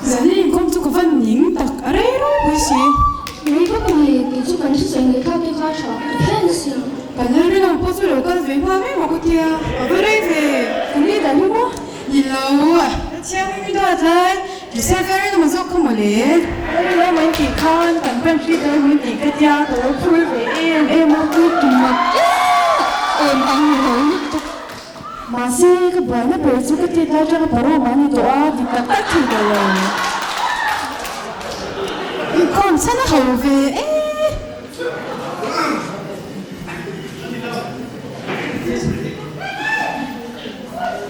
giờ nên công chúa của văn những đặc ở đây đó với gì người có người thì chú cần sử dụng người khác cái khó chọn khen gì bạn ơi đây là một số đồ con về hoa mấy mà có kia ở đây về cũng đi đánh đúng không gì lâu à xem cái đó thôi thì sao cái đó mà sao không mà lẽ đây mình chỉ con tận bên phía đây mình chỉ cái cha tụi nó vui về em mau vui tụi mà em ăn nhiều nhất mà gì cái bài nó bồi dưỡng cái tiền ra cho cái bảo mà đi đó thì ta tắt thì rồi con sao nó hầu về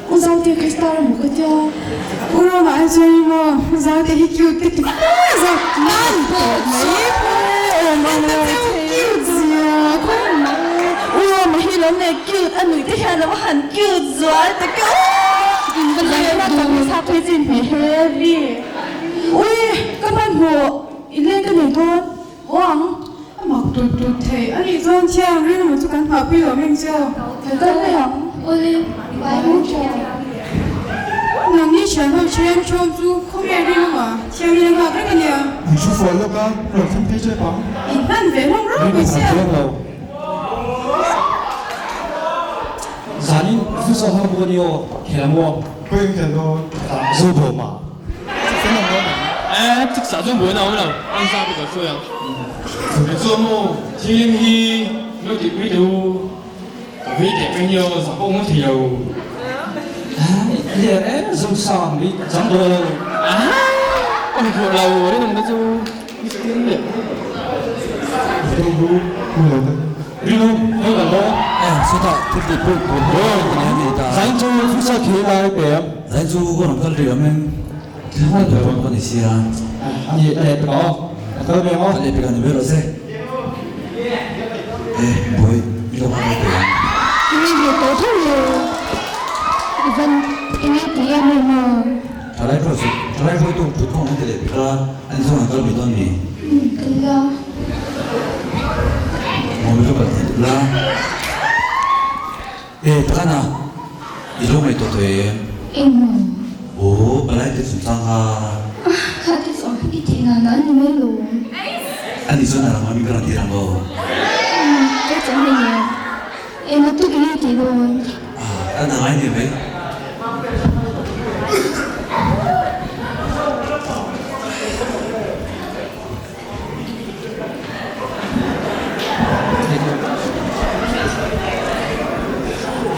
con giao tiền cái star một cái cha ủa mà anh chơi mà giao tiền cái cute cái giao man mấy mà nó cute gì à con ủa mà hi lớn này cute anh người thích hàng nó hẳn cute rồi tại cái bây giờ nó tao sao thấy gì bị heavy ui các bạn bộ lên cái này thôi hoàng mặc tụt thế anh đi dọn trang riêng mà chú cần học bây giờ mình chưa thật đấy không ôi bài muốn chơi nàng đi chuyển vào chuyên trong chú không nghe đi mà trang riêng học cái gì à你舒服了吗？我分配这房。你看别弄肉不行자니 후서 하고니요 개모 会有很多 소도마 真的吗？哎，这啥种不呢？我们按啥不可说呀？你做么？今天没得没得，没得朋友，啥不我提哟？ 이제 좀 상황이 정도啊，我过来我的那就你真的。都รู้不了的。 그리고 이거로 수다 특히 보입니다. zanju fusa kirai pe zanju ko nang kal riamen kana do ko ni sia ani ko ko be mo ale pe kan be ro se boy ilo ma pe cái gì tổ thôi rồi văn cái thì em mà tarai ko su tarai ko tu ko nang tele pe ka an so nang kal mi don ni cái đó mo mi ko la takana ilo mai to to em 오 balai te sunsaha khác cái số cái thì là nó như mấy luôn ani so na mami kan tirang go cái chẳng này nhiều em nó tôi cái thì luôn ana ngai ni be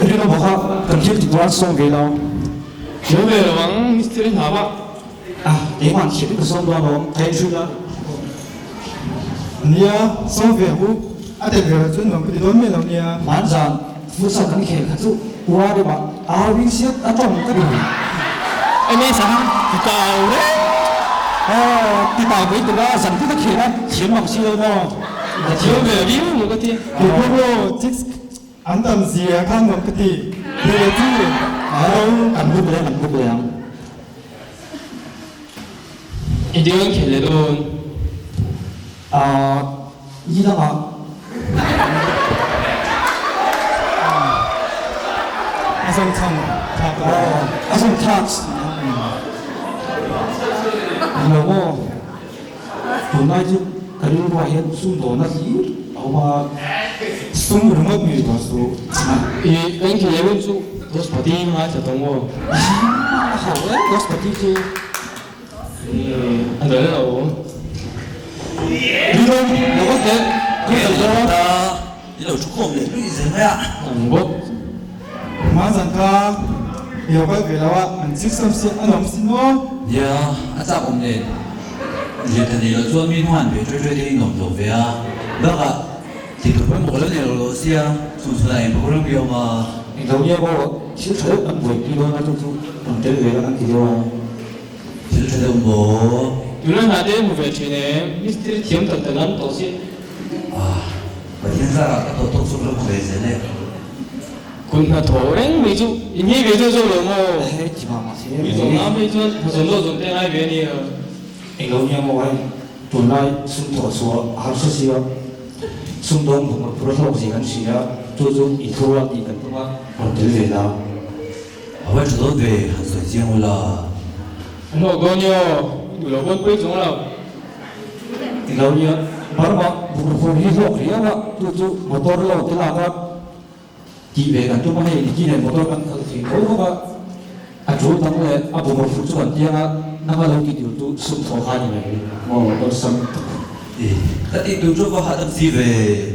그리고 뭐가 cần thiết song về đâu nhớ về là vắng Mr. Hà bác. để hoàn chỉnh cái song đó nó thay suy đó 你啊，上学不？啊，这个村农不得多面了你啊。 hoàn toàn phụ sa cần kể cả chú qua đi mà vinh siết trong cái điều Em nghe sao? Thì cầu đấy. thì tại vì từ đó dần cái kể đó chiếm bằng siêu đó Nhớ về đi một cái gì. 你不过这俺当时啊，看我个的，你的主人， ăn bút lên 이제 걔네도 이다가 아성창 다 아성 탁스 이러고 도나지 그리고 와인 숨도 나지 아마 숨을 못 밀었어. 이 걔네도 좀 도스 파티 마 자동 거. 하왜 господи 안 되려고. 이런 뭐가 돼 그래서 이거 조금 이제 뭐야 뭐? 마산카 여가 그라와 안식섬시 안엄신노 야 아까 없네 이제 내가 좀 민환 배追追的 놈도야 너가 지금 먹으려는 로시아 순수하게 먹으려는 비용아 이동이하고 실체를 안 보이기로 하나 좀 때를 내가 한 기도와 실체를 뭐 유난 하대 무배치네 미스터리 지금 던던한 도시. 인사가 또 속으로 보이잖아요 군나 도랭 미주 이미 외조적으로 뭐 지마 미주 나 미주 저절로 좀 때나 변이요. 이동이하고 돈라이 숨도서 합수시어 숨동 뭔가 불어서 시간 시야 조조 이토와 이건 동안 어떻게 되나 왜 저도 돼 한서 지금 올라 anh học bao nhiêu buổi đầu quân quyết xuống nào thì lâu như bảo mà một phần đi ruộng thì á chú một tôi lâu thế là các chị về gần chỗ mà hay chị này một tôi ăn thì cố các à chú thằng này à bố một phụ chú còn tiếng á năng lâu kỳ tiểu chú sung thọ hai như này mà tôi sắm tất nhiên tôi chú có hạ tâm gì về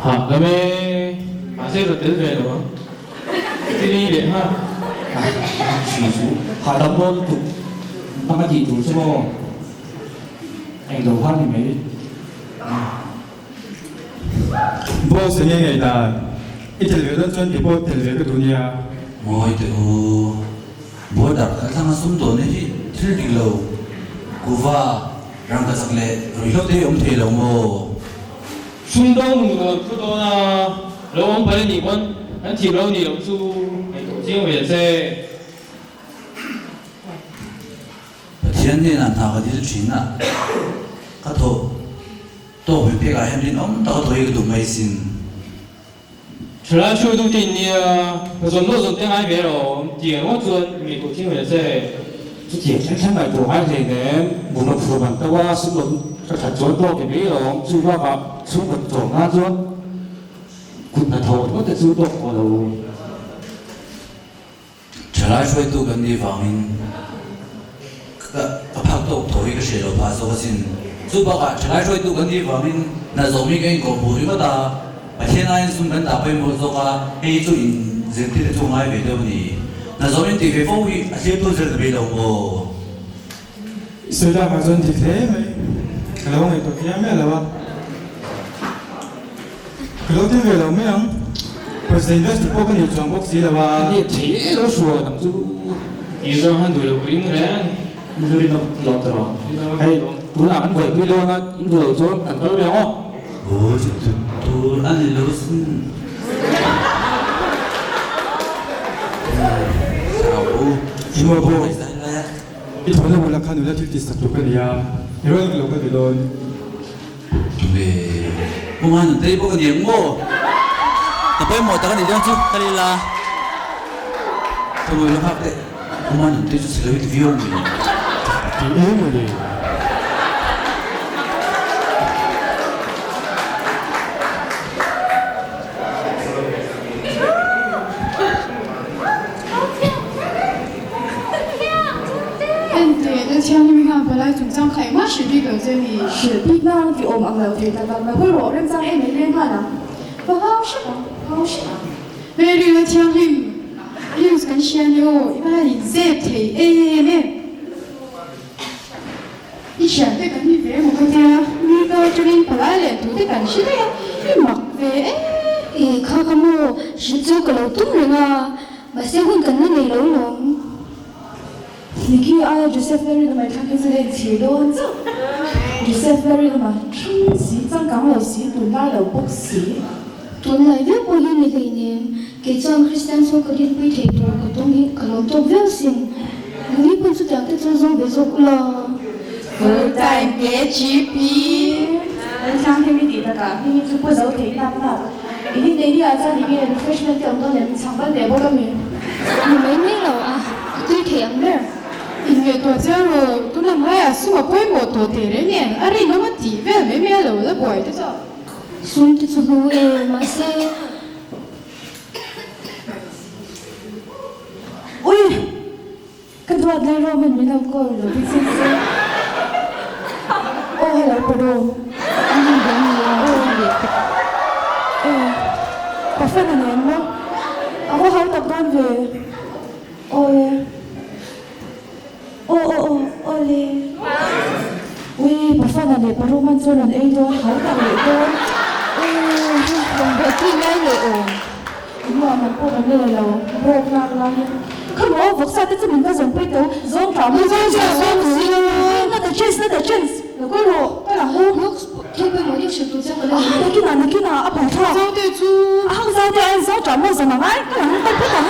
hả là mẹ bà sẽ được tới về rồi đi đi để ha chỉ chú hạ tâm luôn chú năng cái gì chú chứ mà anh đầu hát thì mấy bố sinh nhật ngày ta ít thời gian chuẩn bị bố thời gian cái dunia ngồi từ bố đặt cái thằng sum tổ này thì chưa đi lâu cú va răng cái sắc lệ rồi lúc đấy ông thầy lâu mồ xung đông người cứ đó là lâu ông phải đi quân anh chỉ lâu đi ông su anh tổ chức về xe thiên nhiên là thằng cái gì chuyện à cái thổ tổ bị biết cái em đi ông tao thôi cái tụi mày xin trở lại chơi đầu tiên thì rồi nó rồi tiếng ai về rồi tiền nó chuẩn mình tổ chức về xe chút tiền chắc là của ai thì để một lần phù bằng tao qua xung đột cho thật chối to cái biết rồi chưa qua cả xung đột tổ ngã luôn cũng là thầu có thể xung đột của đâu trở lại chơi tu gần đi vào mình cái phát tổ thôi cái sự là phát số xin giúp bác trở lại chơi tu gần đi vào mình là giống như cái cổ bùi mà ta mà thiên anh xung đột đã phải một số cái hay chú in dân thì không ai về đâu nhỉ là giống như thì phải phối hợp tiếp tục sẽ bị đầu mồ sự ra mà dân thì thế mấy cái lâu ngày tôi kia mấy là bao cái lâu thế về lâu mấy không bây giờ invest bố cái nhiều chọn bốc xí là bao thì thế nó sủa thằng chú thì giờ hắn đuổi được quýnh đấy như đi đâu lọt rồi hay tú làm ăn vậy cái luôn á đuổi cho thằng tôi béo không ôi tôi ăn lố xin 이모 보 이 돈을 몰락한 누나 뛸 때 있어 조건이야 이런 걸 놓고 되던 왜 뭐하는 데 이거 그냥 뭐 tapi mau takan dia tu kali lah tu boleh pakai 뭐하는 데 just lebih view ni 이 애물이枪你们看，本来主张开马是这个这里是地方的我们了解的，那会我认真哎没人看啊，不好是吧？好是吧？没这个枪你，你是跟先有一般在推哎没，你想这个你别么个的，你到这里本来连读的感是的呀，你mặc về哎，看看么是这个老东人啊，mà sẽ không cần cái này lâu lắm. Niki ai Joseph Ferry的买他开始在起多走，Joseph Ferry的嘛，冲洗张港老洗炖拉老不洗，tuần này viết bao nhiêu ngày nên cái trang Christian số cái điện bị thay đổi cái东西cái lòng tôi viết xin người bên số tiền cái trang dùng để dùng là ở tại别区别，像天地的个，你就不走腿那不了，一定得你啊在里面 refreshment 这么多人上班得不了没？你mấy mấy lầu à tôi thấy ăn đấy因为多家了，都那么呀，是我规模多点的面，而且那么地位没面了的不会的着。xuống tới xuống em mà sẽ ôi cái đoạn này rồi mình đâu có rồi đi xem ô hay là pro anh đi đến nhiều cà phê này em đó có không tập con về ôi đi ui cà phê này pro man cho lần ấy đó không tập được đâu đồng biệt khi ngay người ổn đúng rồi mình cô mình đây là pro là không có vật sao tới mình có dùng cái đồ dùng trộm dùng nó là chance là cái đồ cái là hú lúc theo bên mỗi điều sự tôi sẽ có lên cái nào ấp hậu thọ sao đây chú không sao đây anh sao trộm bao giờ mà ngay cái là không biết đâu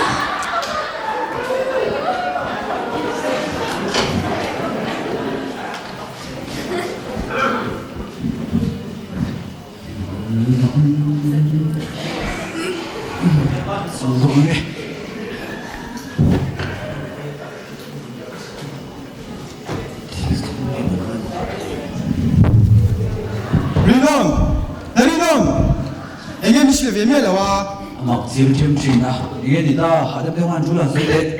chịu về mẹ là wa mặc chiêm chiêm trình à nghe thì ta hạ đem theo hoàn chú là gì đấy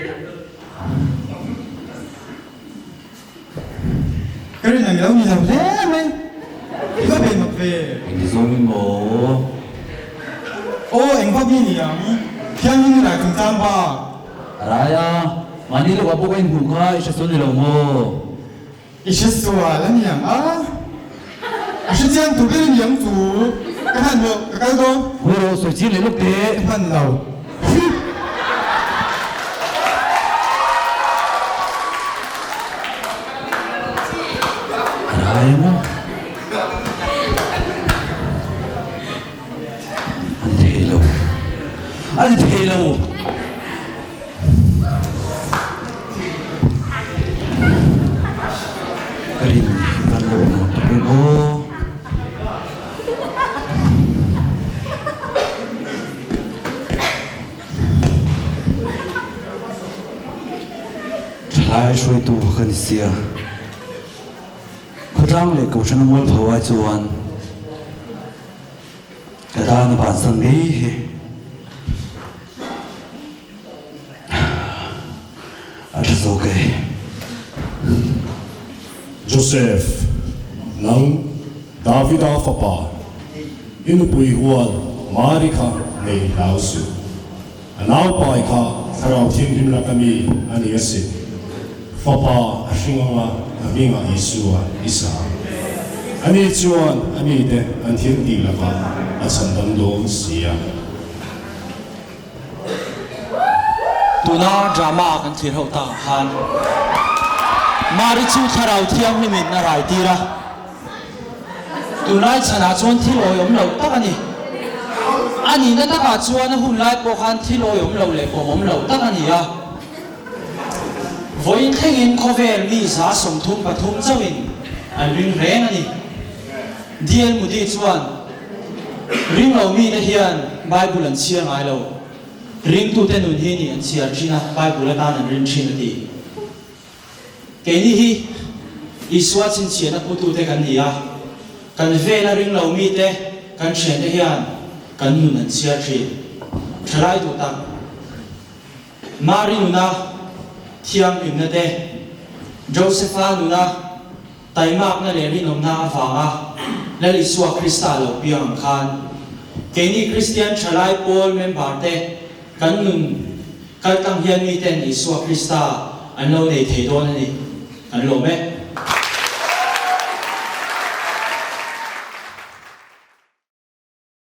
cái này là người làm thế mày có về mặc về thì rồi mình bố ô anh có gì nhỉ theo như là cùng tam ba Raya mani lo wapo kain buka isa soni lo mo ít số là nhỉ à à sẽ chăng tụi cái nhỉ chủ cái hàng bộ cái đó Horo so chi le lúc te cái hàng nào Raya mo Ani thelo Karim kan lo no tapi mo Trai shui tu kan sia Khotang le ko chana mol phawai chuan Kada na ban sang nei he It's okay. Joseph, nang David Afapa, inupui huan Marika nei lausu. Anau pai ka sarau thiên na kami ani ase. Fapa asinga aminga Isua isa. Ani chuan ani te an thiên ti laka asandan don sia. Tuna drama kan thir ho ta han mari chu tharau thiam ni min na rai tira tunai chana chon thil oyom lo takani ani na taka chuan hun lai po khan thil oyom lo le pomom lo takani ya voin thengin khovel mi sa som thum pathum chawin an ring reng ani dial mudi chuan ring lo mi na hian bible an chiang ai lo ring tu te nun hi ni an chiar china bible ta nan rin china ti ke ni hi iswa chin chiana pu tu te kan ni a kan ve na ring lo mi te kan chen te hian kan nun an chiar chi thlai tu tak mari nuna thiam im na te josepha nuna taimak na le rin om na awanga le iswa krista lo piang khan ke ni christian thlai pol member te kan nun kan tang hian mi ten Isua Krista an lo nei thei don ani kan lo me